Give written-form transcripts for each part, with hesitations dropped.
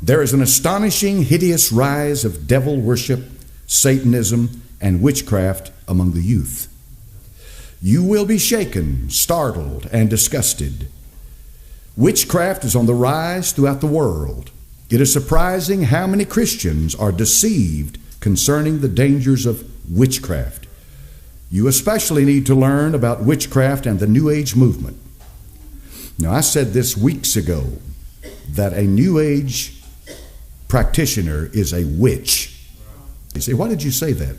There is an astonishing, hideous rise of devil worship, Satanism, and witchcraft among the youth. You will be shaken, startled, and disgusted. Witchcraft is on the rise throughout the world. It is surprising how many Christians are deceived concerning the dangers of witchcraft. You especially need to learn about witchcraft and the New Age movement. Now, I said this weeks ago that a New Age practitioner is a witch. You say, why did you say that?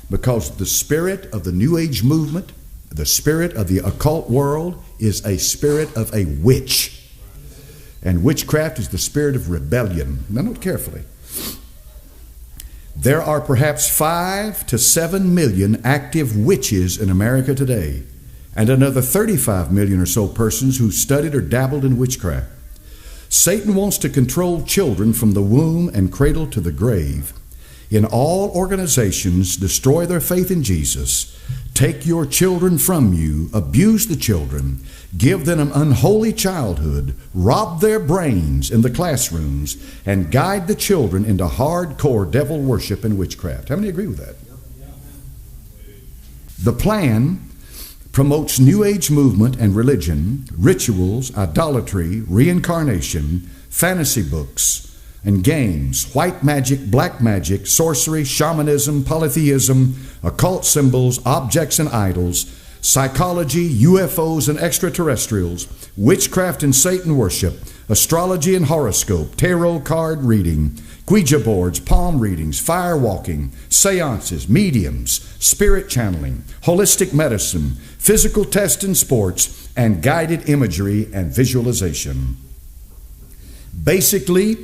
Because the spirit of the New Age movement, the spirit of the occult world, is a spirit of a witch. And witchcraft is the spirit of rebellion. Now, note carefully. There are perhaps 5 to 7 million active witches in America today, and another 35 million or so persons who studied or dabbled in witchcraft. Satan wants to control children from the womb and cradle to the grave. In all organizations, destroy their faith in Jesus, take your children from you, abuse the children, give them an unholy childhood, rob their brains in the classrooms, and guide the children into hardcore devil worship and witchcraft. How many agree with that? The plan promotes New Age movement and religion, rituals, idolatry, reincarnation, fantasy books and games, white magic, black magic, sorcery, shamanism, polytheism, occult symbols, objects and idols, psychology, UFOs and extraterrestrials, witchcraft and Satan worship, astrology and horoscope, tarot card reading, Ouija boards, palm readings, fire walking, seances, mediums, spirit channeling, holistic medicine, physical tests and sports, and guided imagery and visualization. Basically,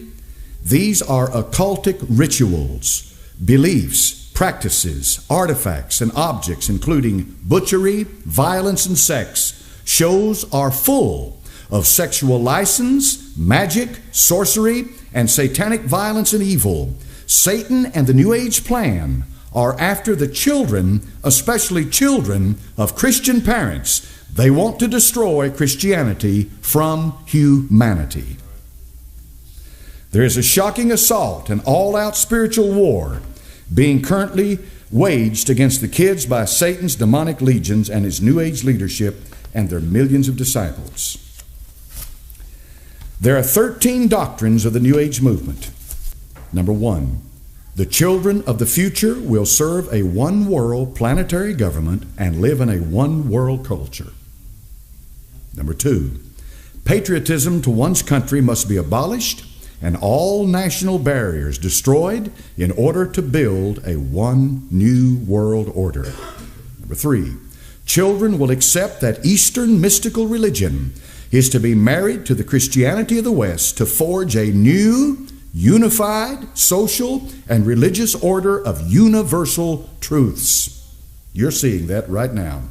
these are occultic rituals, beliefs, practices, artifacts, and objects, including butchery, violence, and sex. Shows are full of sexual license, magic, sorcery, and satanic violence and evil. Satan and the New Age plan are after the children, especially children of Christian parents. They want to destroy Christianity from humanity. There is a shocking assault and all-out spiritual war being currently waged against the kids by Satan's demonic legions and his New Age leadership and their millions of disciples. There are 13 doctrines of the New Age movement. Number 1, the children of the future will serve a one-world planetary government and live in a one-world culture. Number 2, patriotism to one's country must be abolished and all national barriers destroyed in order to build a one new world order. Number 3, children will accept that Eastern mystical religion is to be married to the Christianity of the West to forge a new, unified, social, and religious order of universal truths. You're seeing that right now.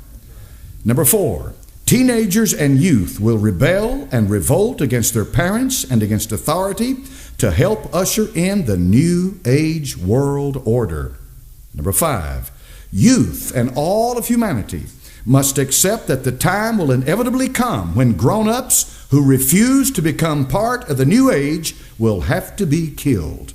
Number 4, teenagers and youth will rebel and revolt against their parents and against authority to help usher in the New Age world order. Number 5, youth and all of humanity must accept that the time will inevitably come when grown-ups who refuse to become part of the New Age will have to be killed.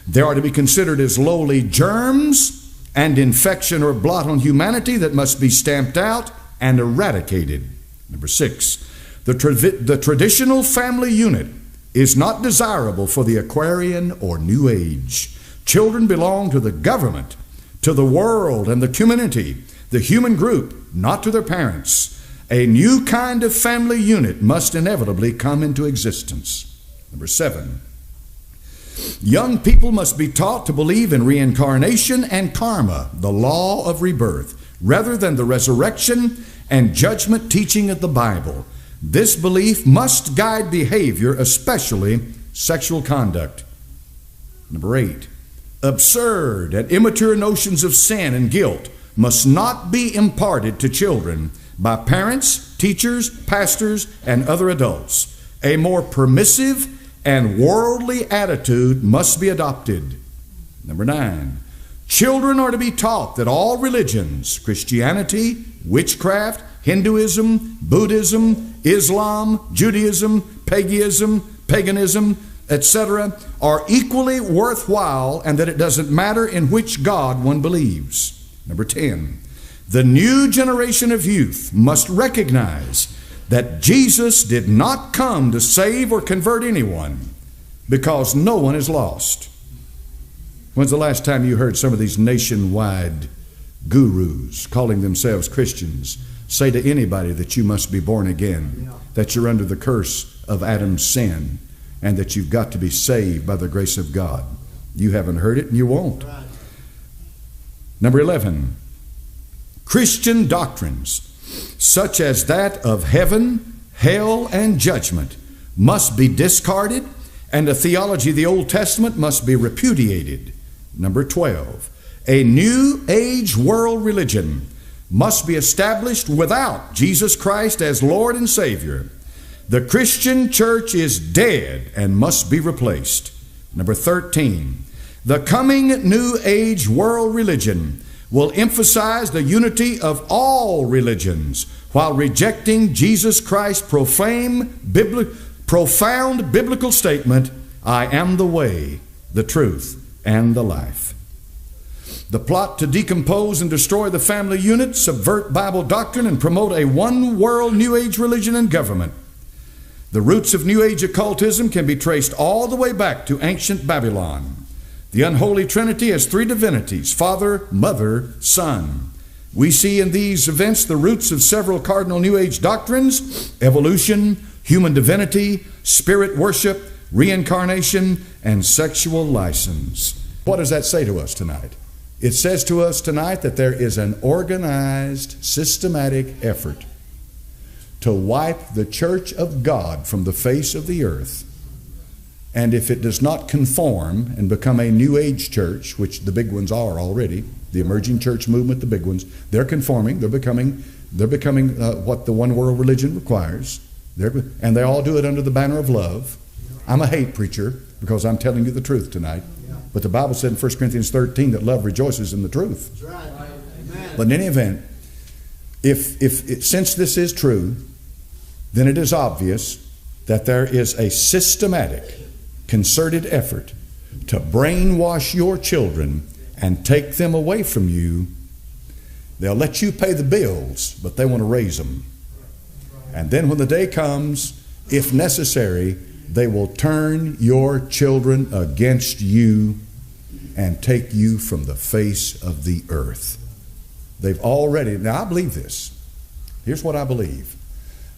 They are to be considered as lowly germs and infection or blot on humanity that must be stamped out and eradicated. Number 6, the traditional family unit is not desirable for the Aquarian or New Age. Children belong to the government, to the world and the community, the human group, not to their parents. A new kind of family unit must inevitably come into existence. Number 7, young people must be taught to believe in reincarnation and karma, the law of rebirth, rather than the resurrection and judgment teaching of the Bible. This belief must guide behavior, especially sexual conduct. Number 8, absurd and immature notions of sin and guilt must not be imparted to children by parents, teachers, pastors, and other adults. A more permissive and worldly attitude must be adopted. Number 9, children are to be taught that all religions, Christianity, witchcraft, Hinduism, Buddhism, Islam, Judaism, paganism, etc., are equally worthwhile, and that it doesn't matter in which God one believes. Number 10, the new generation of youth must recognize that Jesus did not come to save or convert anyone, because no one is lost. When's the last time you heard some of these nationwide gurus calling themselves Christians say to anybody that you must be born again, that you're under the curse of Adam's sin, and that you've got to be saved by the grace of God? You haven't heard it, and you won't. Number 11, Christian doctrines such as that of heaven, hell, and judgment must be discarded, and the theology of the Old Testament must be repudiated. Number 12, a new age world religion must be established without Jesus Christ as Lord and Savior. The Christian church is dead and must be replaced. Number 13, the coming new age world religion will emphasize the unity of all religions while rejecting Jesus Christ's profound biblical statement, I am the way, the truth, and the life. The plot to decompose and destroy the family unit, subvert Bible doctrine, and promote a one-world New Age religion and government. The roots of New Age occultism can be traced all the way back to ancient Babylon. The unholy Trinity has three divinities: Father, Mother, Son. We see in these events the roots of several cardinal New Age doctrines: evolution, human divinity, spirit worship, reincarnation, and sexual license. What does that say to us tonight? It says to us tonight that there is an organized, systematic effort to wipe the church of God from the face of the earth. And if it does not conform and become a New Age church, which the big ones are already, the emerging church movement, the big ones, they're conforming, they're becoming what the one world religion requires. And they all do it under the banner of love. I'm a hate preacher because I'm telling you the truth tonight. But the Bible said in 1 Corinthians 13 that love rejoices in the truth. That's right. Amen. But in any event, since this is true, then it is obvious that there is a systematic, concerted effort to brainwash your children and take them away from you. They'll let you pay the bills, but they want to raise them. And then when the day comes, if necessary, they will turn your children against you and take you from the face of the earth. They've already, now I believe this. Here's what I believe.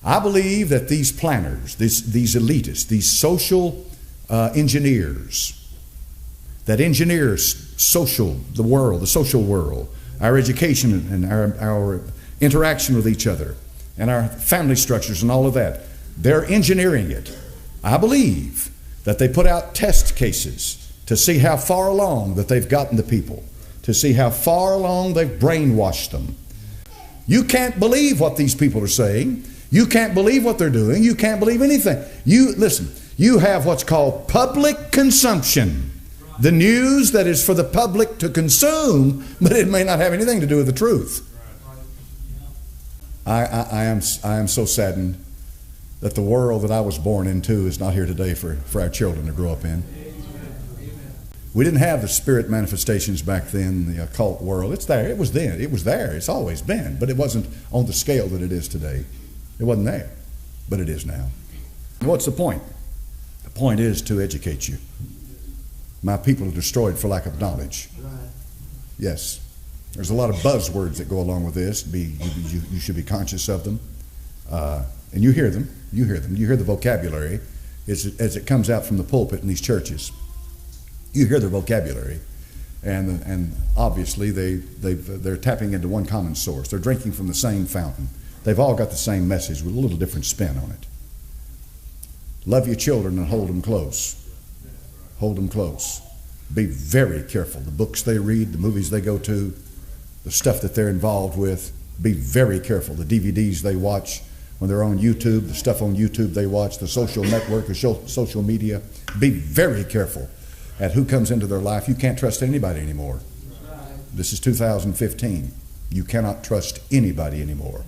I believe that these planners, these elitists, these social engineers that engineer the social world, our education and our interaction with each other and our family structures and all of that, they're engineering it. I believe that they put out test cases to see how far along that they've gotten the people, to see how far along they've brainwashed them. You can't believe what these people are saying. You can't believe what they're doing. You can't believe anything. You have what's called public consumption. The news that is for the public to consume, but it may not have anything to do with the truth. I am so saddened that the world that I was born into is not here today for our children to grow up in. We didn't have the spirit manifestations back then, the occult world. It's there. It was then. It was there. It's always been. But it wasn't on the scale that it is today. It wasn't there. But it is now. What's the point? The point is to educate you. My people are destroyed for lack of knowledge. Yes. There's a lot of buzzwords that go along with this. You should be conscious of them. And you hear them. You hear them. You hear the vocabulary as it comes out from the pulpit in these churches. You hear their vocabulary, and obviously they're tapping into one common source. They're drinking from the same fountain. They've all got the same message with a little different spin on it. Love your children and hold them close. Hold them close. Be very careful. The books they read, the movies they go to, the stuff that they're involved with. Be very careful. The DVDs they watch when they're on YouTube, the stuff on YouTube they watch, the social network, the social media. Be very careful at who comes into their life. You can't trust anybody anymore. This is 2015. You cannot trust anybody anymore.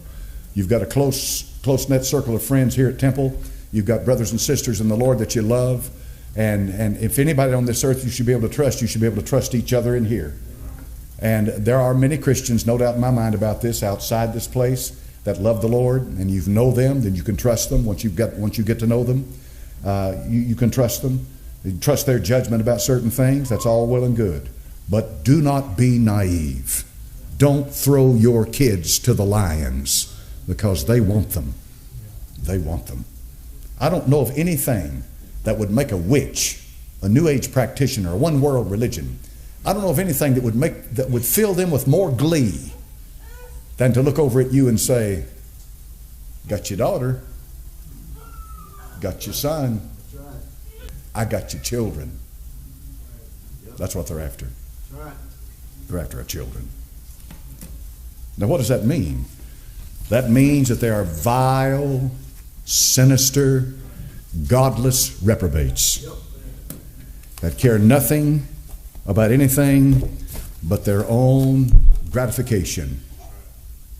You've got a close-knit circle of friends here at Temple. You've got brothers and sisters in the Lord that you love. And if anybody on this earth you should be able to trust, you should be able to trust each other in here. And there are many Christians, no doubt in my mind about this, outside this place that love the Lord, and you know them, then you can trust them. Once you get to know them, you can trust them. You trust their judgment about certain things. That's all well and good. But do not be naive. Don't throw your kids to the lions because they want them. They want them. I don't know of anything that would make a witch, a New Age practitioner, a one world religion. I don't know of anything that would fill them with more glee than to look over at you and say, got your daughter, got your son, I got your children. That's what they're after. They're after our children. Now what does that mean? That means that they are vile, sinister, godless reprobates that care nothing about anything but their own gratification.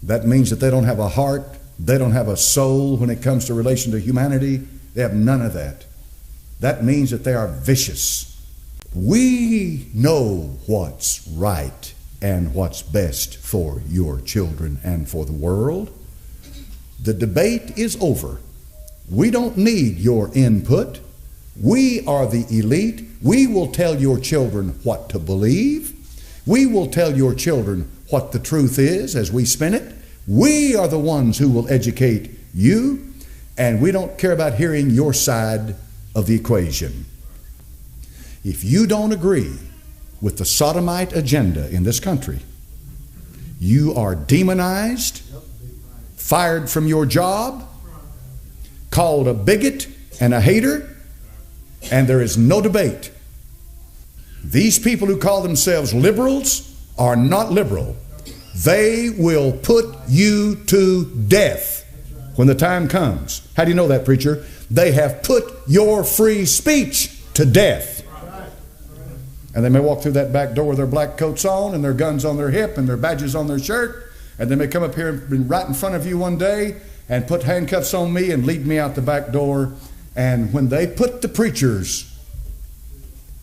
That means that they don't have a heart, they don't have a soul when it comes to relation to humanity. They have none of that. That means that they are vicious. We know what's right and what's best for your children and for the world. The debate is over. We don't need your input. We are the elite. We will tell your children what to believe. We will tell your children what the truth is as we spin it. We are the ones who will educate you, and we don't care about hearing your side of the equation. If you don't agree with the sodomite agenda in this country, you are demonized, fired from your job, called a bigot and a hater, and there is no debate. These people who call themselves liberals are not liberal. They will put you to death when the time comes. How do you know that, preacher? They have put your free speech to death. And they may walk through that back door with their black coats on and their guns on their hip and their badges on their shirt, and they may come up here and be right in front of you one day and put handcuffs on me and lead me out the back door. And when they put the preachers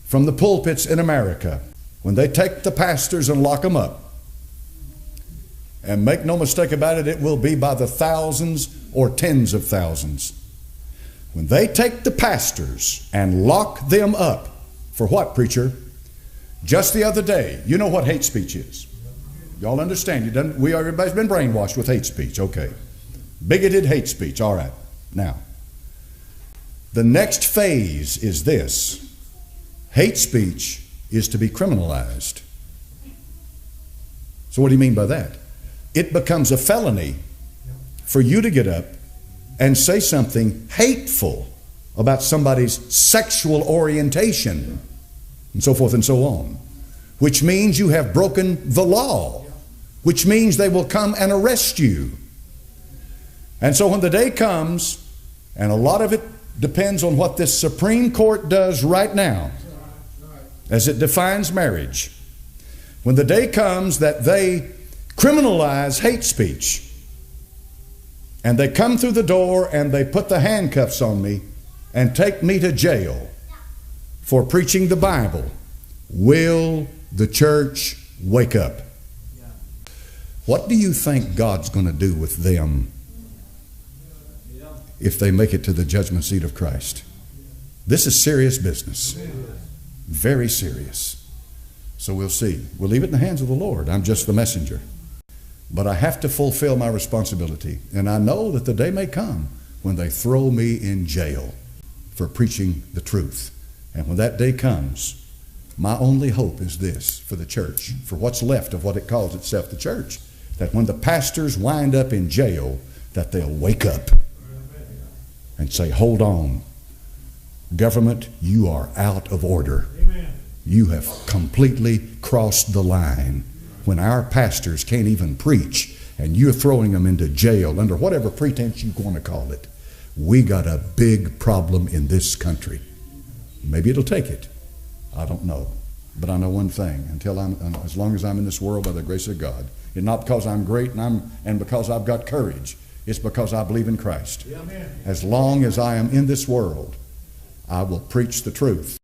from the pulpits in America, when they take the pastors and lock them up, and make no mistake about it, it will be by the thousands or tens of thousands. When they take the pastors and lock them up, for what, preacher? Just the other day, you know what hate speech is. Y'all understand? Everybody's been brainwashed with hate speech. Okay. Bigoted hate speech. All right. Now, the next phase is this. Hate speech is to be criminalized. So what do you mean by that? It becomes a felony for you to get up and say something hateful about somebody's sexual orientation and so forth and so on, which means you have broken the law, which means they will come and arrest you. And so when the day comes, and a lot of it depends on what this Supreme Court does right now as it defines marriage, when the day comes that they criminalize hate speech, and they come through the door and they put the handcuffs on me and take me to jail for preaching the Bible, will the church wake up? What do you think God's going to do with them if they make it to the judgment seat of Christ? This is serious business. Very serious. So we'll see. We'll leave it in the hands of the Lord. I'm just the messenger. But I have to fulfill my responsibility. And I know that the day may come when they throw me in jail for preaching the truth. And when that day comes, my only hope is this for the church, for what's left of what it calls itself the church, that when the pastors wind up in jail, that they'll wake up and say, hold on, government, you are out of order. You have completely crossed the line. When our pastors can't even preach and you're throwing them into jail under whatever pretense you want to call it, we got a big problem in this country. Maybe it'll take it. I don't know. But I know one thing, as long as I'm in this world by the grace of God, it's not because I'm great and because I've got courage. It's because I believe in Christ. As long as I am in this world, I will preach the truth.